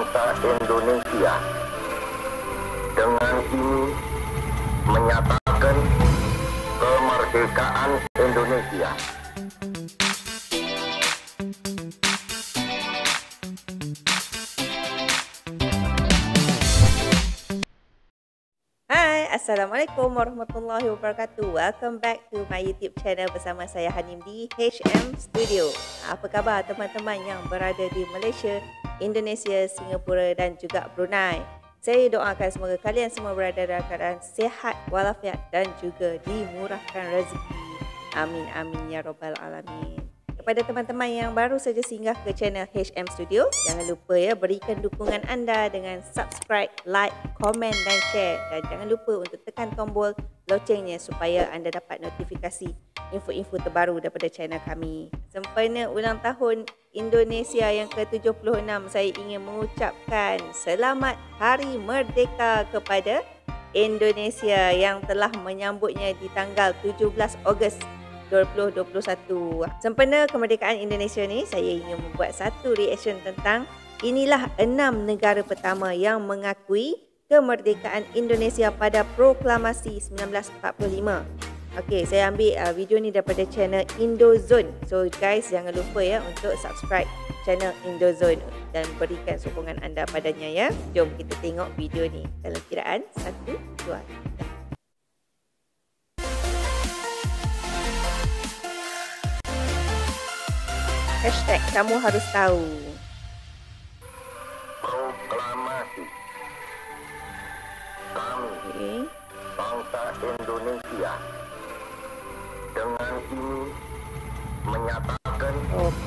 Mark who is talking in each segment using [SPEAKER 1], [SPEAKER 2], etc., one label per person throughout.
[SPEAKER 1] bangsa Indonesia dengan ini menyatakan kemerdekaan Indonesia.
[SPEAKER 2] Hai, Assalamualaikum warahmatullahi wabarakatuh. Welcome back to my YouTube channel bersama saya Hanim di HM Studio. Apa khabar teman-teman yang berada di Malaysia, Indonesia, Singapura dan juga Brunei? Saya doakan semoga kalian semua berada dalam keadaan sihat walafiat dan juga dimurahkan rezeki. Amin amin ya rabbal alamin. Kepada teman-teman yang baru saja singgah ke channel HM Studio, jangan lupa ya berikan dukungan anda dengan subscribe, like, komen dan share. Dan jangan lupa untuk tekan tombol locengnya supaya anda dapat notifikasi info-info terbaru daripada channel kami. Sempena ulang tahun Indonesia yang ke-76, saya ingin mengucapkan selamat Hari Merdeka kepada Indonesia yang telah menyambutnya di tanggal 17 Ogos 2021. Sempena kemerdekaan Indonesia ni, saya ingin membuat satu reaction tentang inilah 6 negara pertama yang mengakui kemerdekaan Indonesia pada Proklamasi 1945. Okey, saya ambil video ni daripada channel Indozone. So guys, jangan lupa ya untuk subscribe channel Indozone dan berikan sokongan anda padanya ya. Jom kita tengok video ni dalam kiraan 1, 2, 3. Hashtag kamu harus tahu.
[SPEAKER 1] Proklamasi kami, bangsa Indonesia, dengan ini menyatakan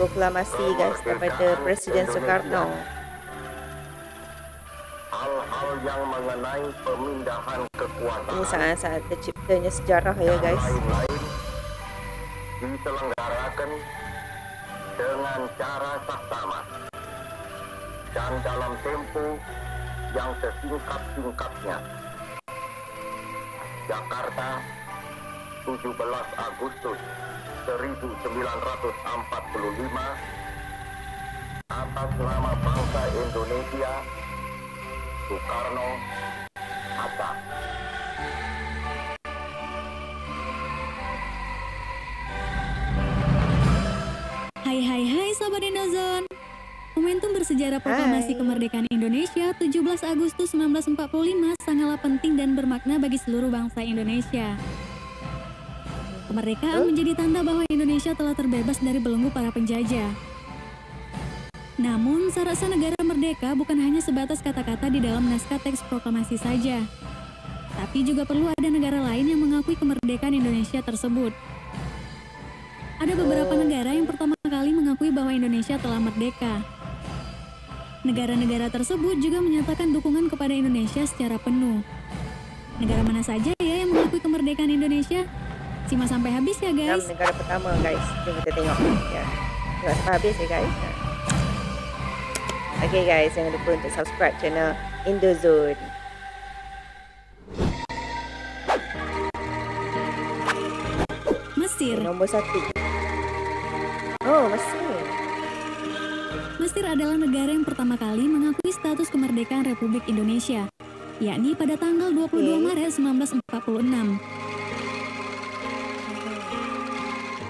[SPEAKER 2] proklamasi guys daripada Presiden Soekarno.
[SPEAKER 1] Hal-hal yang mengenai pemindahan kekuasaan
[SPEAKER 2] Ini sangat-sangat terciptanya sejarah ya guys.
[SPEAKER 1] lain-lain diselenggarakan dengan cara saksama dan dalam tempo yang sesingkat-singkatnya. Jakarta, 17 Agustus 1945, atas nama bangsa Indonesia, Soekarno, Hatta.
[SPEAKER 3] Hai Sobat Indozone. Momentum bersejarah proklamasi kemerdekaan Indonesia 17 Agustus 1945 sangatlah penting dan bermakna bagi seluruh bangsa Indonesia. Kemerdekaan menjadi tanda bahwa Indonesia telah terbebas dari belenggu para penjajah. Namun, syarat sah negara merdeka bukan hanya sebatas kata-kata di dalam naskah teks proklamasi saja, tapi juga perlu ada negara lain yang mengakui kemerdekaan Indonesia tersebut. Ada beberapa negara yang pertama kali mengakui bahwa Indonesia telah merdeka. Negara-negara tersebut juga menyatakan dukungan kepada Indonesia secara penuh. Negara mana saja ya yang mengakui kemerdekaan Indonesia? Simak sampai habis ya guys.
[SPEAKER 2] 6 negara pertama guys. Jom kita tengok ya. Tengok sampai habis ya guys. Okay guys, jangan lupa untuk subscribe channel Indozone.
[SPEAKER 3] Mesir.
[SPEAKER 2] Nombor 1. Oh, Mesir.
[SPEAKER 3] Mesir adalah negara yang pertama kali mengakui status kemerdekaan Republik Indonesia, yakni pada tanggal 22 Maret 1946.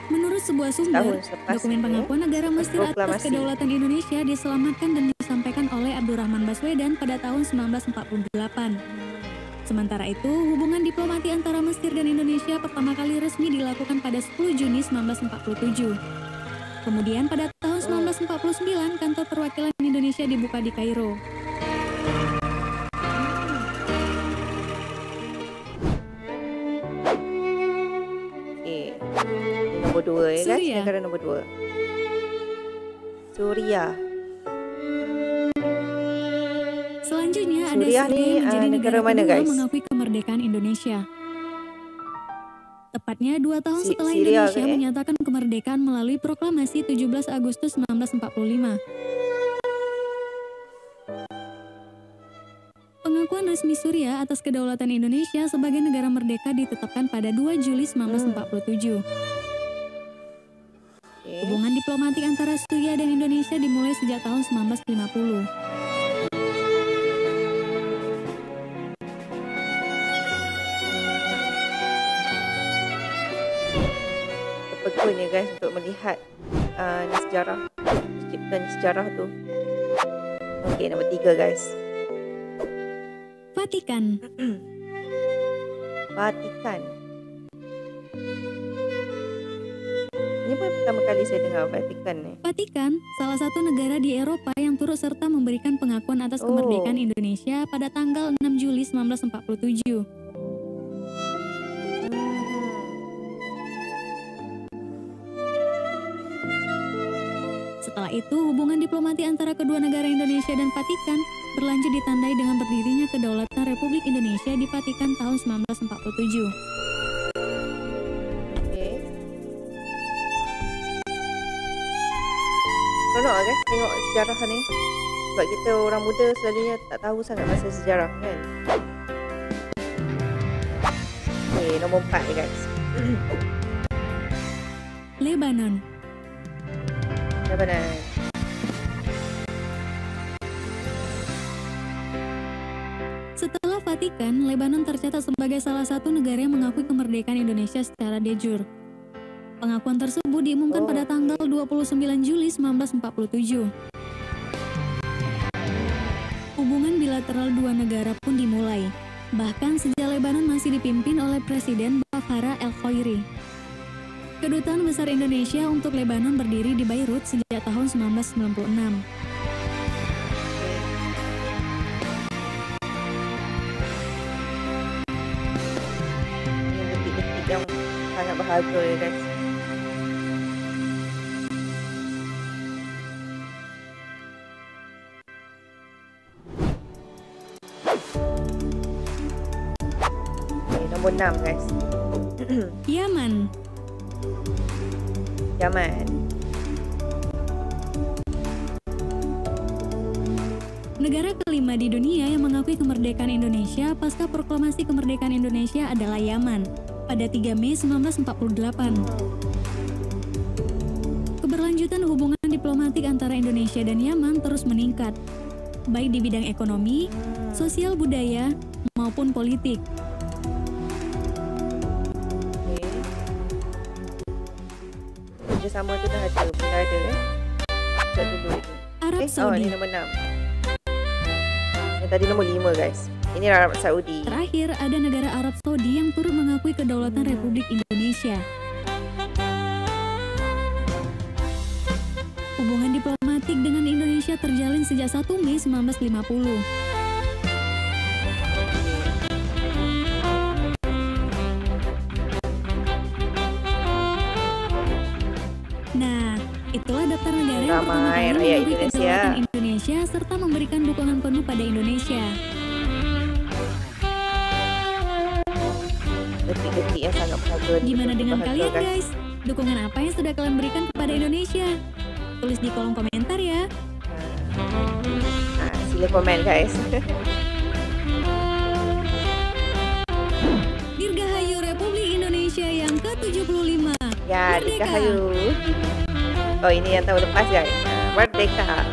[SPEAKER 3] Menurut sebuah sumber, dokumen pengakuan negara Mesir atas kedaulatan Indonesia diselamatkan dan disampaikan oleh Abdurrahman Baswedan pada tahun 1948. Sementara itu, hubungan diplomati antara Mesir dan Indonesia pertama kali resmi dilakukan pada 10 Juni 1947. Kemudian pada tahun 1949, kantor perwakilan Indonesia dibuka di Kairo.
[SPEAKER 2] Okay. Nombor 2 ya guys,
[SPEAKER 3] Suria.
[SPEAKER 2] negara nombor 2. Suria.
[SPEAKER 3] Selanjutnya ada
[SPEAKER 2] Suriah
[SPEAKER 3] Suriah
[SPEAKER 2] ni,
[SPEAKER 3] yang menjadi
[SPEAKER 2] negara
[SPEAKER 3] negara
[SPEAKER 2] mana,
[SPEAKER 3] kedua
[SPEAKER 2] guys?
[SPEAKER 3] mengakui kemerdekaan Indonesia. Tepatnya 2 tahun setelah
[SPEAKER 2] Syria,
[SPEAKER 3] Indonesia menyatakan kemerdekaan melalui proklamasi 17 Agustus 1945. Pengakuan resmi Suriah atas kedaulatan Indonesia sebagai negara merdeka ditetapkan pada 2 Juli 1947. Hubungan diplomatik antara Suriah dan Indonesia dimulai sejak tahun 1950.
[SPEAKER 2] tekun ya guys untuk melihat ni sejarah, ciptaan sejarah tu. Okey, nombor 3 guys.
[SPEAKER 3] Vatikan.
[SPEAKER 2] Vatikan. Ini pun pertama kali saya dengar Vatikan ni.
[SPEAKER 3] Vatikan, salah satu negara di Eropa yang turut serta memberikan pengakuan atas kemerdekaan Indonesia pada tanggal 6 Juli 1947. Setelah itu, hubungan diplomati antara kedua negara Indonesia dan Vatikan berlanjut ditandai dengan berdirinya Kedaulatan Republik Indonesia di Vatikan tahun 1947.
[SPEAKER 2] Okey. Seronok guys tengok sejarah ni. Sebab kita orang muda selalunya tak tahu sangat pasal sejarah kan. Okey, nombor 4 guys.
[SPEAKER 3] Lebanon.
[SPEAKER 2] Lebanon.
[SPEAKER 3] Setelah Vatikan, Lebanon tercatat sebagai salah satu negara yang mengakui kemerdekaan Indonesia secara de jure. Pengakuan tersebut diumumkan pada tanggal 29 Juli 1947. Hubungan bilateral dua negara pun dimulai. Bahkan sejak Lebanon masih dipimpin oleh Presiden Bafara El-Khoiri. Kedutaan Besar Indonesia untuk Lebanon berdiri di Beirut sejak tahun 1996.
[SPEAKER 2] Ini detik-detik yang sangat berharga ya guys. Okay, nombor 6 guys.
[SPEAKER 3] Yaman.
[SPEAKER 2] Yaman.
[SPEAKER 3] Negara kelima di dunia yang mengakui kemerdekaan Indonesia pasca proklamasi kemerdekaan Indonesia adalah Yaman pada 3 Mei 1948. Keberlanjutan hubungan diplomatik antara Indonesia dan Yaman terus meningkat, baik di bidang ekonomi, sosial budaya, maupun politik.
[SPEAKER 2] Okay. Kerjasama tu dah ada, pernah ada kan? Sekejap dulu lagi.
[SPEAKER 3] Arab
[SPEAKER 2] Oh,
[SPEAKER 3] Saudi.
[SPEAKER 2] ni nombor 6. Yang tadi nombor 5 guys. Ini Arab Saudi.
[SPEAKER 3] Terakhir, ada negara Arab Saudi yang turut mengakui kedaulatan Republik Indonesia. Hubungan diplomatik dengan Indonesia terjalin sejak 1 Mei 1950. Nah, itulah daftar negara yang pertama
[SPEAKER 2] Ramai
[SPEAKER 3] kali
[SPEAKER 2] rakyat
[SPEAKER 3] mengakui
[SPEAKER 2] Indonesia.
[SPEAKER 3] kedaulatan Indonesia serta memberikan dukungan penuh pada Indonesia.
[SPEAKER 2] Detik-detik yang sangat berharga.
[SPEAKER 3] Gimana dengan
[SPEAKER 2] Berharga,
[SPEAKER 3] kalian guys? Dukungan apa yang sudah kalian berikan kepada Indonesia? Tulis di kolom komentar ya.
[SPEAKER 2] Sila komen guys.
[SPEAKER 3] Dirgahayu Republik Indonesia yang ke-75.
[SPEAKER 2] Ya,
[SPEAKER 3] Merdeka.
[SPEAKER 2] Dirgahayu. Oh, ini yang tahun lepas guys. Merdeka.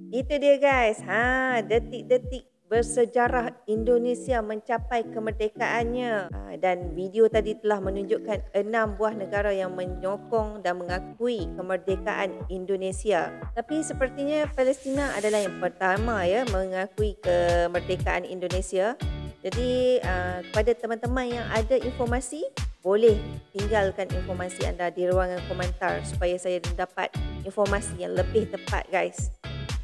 [SPEAKER 2] Itu dia guys. Detik-detik bersejarah Indonesia mencapai kemerdekaannya. Dan video tadi telah menunjukkan 6 buah negara yang menyokong dan mengakui kemerdekaan Indonesia. Tapi sepertinya Palestin adalah yang pertama ya mengakui kemerdekaan Indonesia. Jadi kepada teman-teman yang ada informasi, boleh tinggalkan informasi anda di ruangan komentar supaya saya dapat informasi yang lebih tepat guys.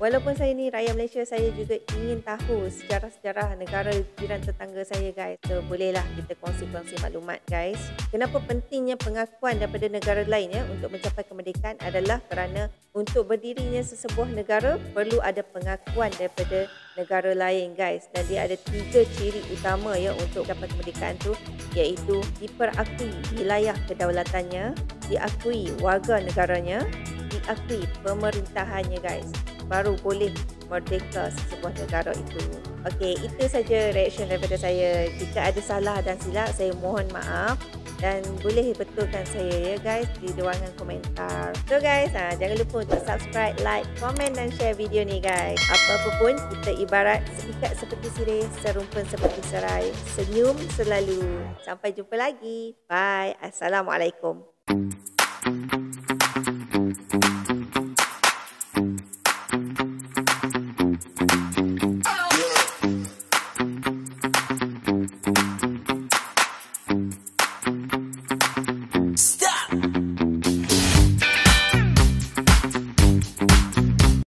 [SPEAKER 2] Walaupun saya ni rakyat Malaysia, saya juga ingin tahu sejarah-sejarah negara jiran tetangga saya guys. So bolehlah kita kongsi-kongsi maklumat guys. Kenapa pentingnya pengakuan daripada negara lain ya untuk mencapai kemerdekaan adalah kerana untuk berdirinya sesebuah negara perlu ada pengakuan daripada negara lain guys. Dan dia ada 3 ciri utama ya untuk mencapai kemerdekaan tu, iaitu diperakui wilayah kedaulatannya, diakui warga negaranya, diakui pemerintahannya guys. Baru boleh merdeka sesebuah negara itu. Okey, itu saja reaction daripada saya. Jika ada salah dan silap, saya mohon maaf. Dan boleh betulkan saya ya guys di ruangan komentar. So guys, jangan lupa untuk subscribe, like, komen dan share video ni guys. Apa-apa pun kita ibarat seikat seperti sirih, serumpun seperti serai. Senyum selalu. Sampai jumpa lagi. Bye. Assalamualaikum.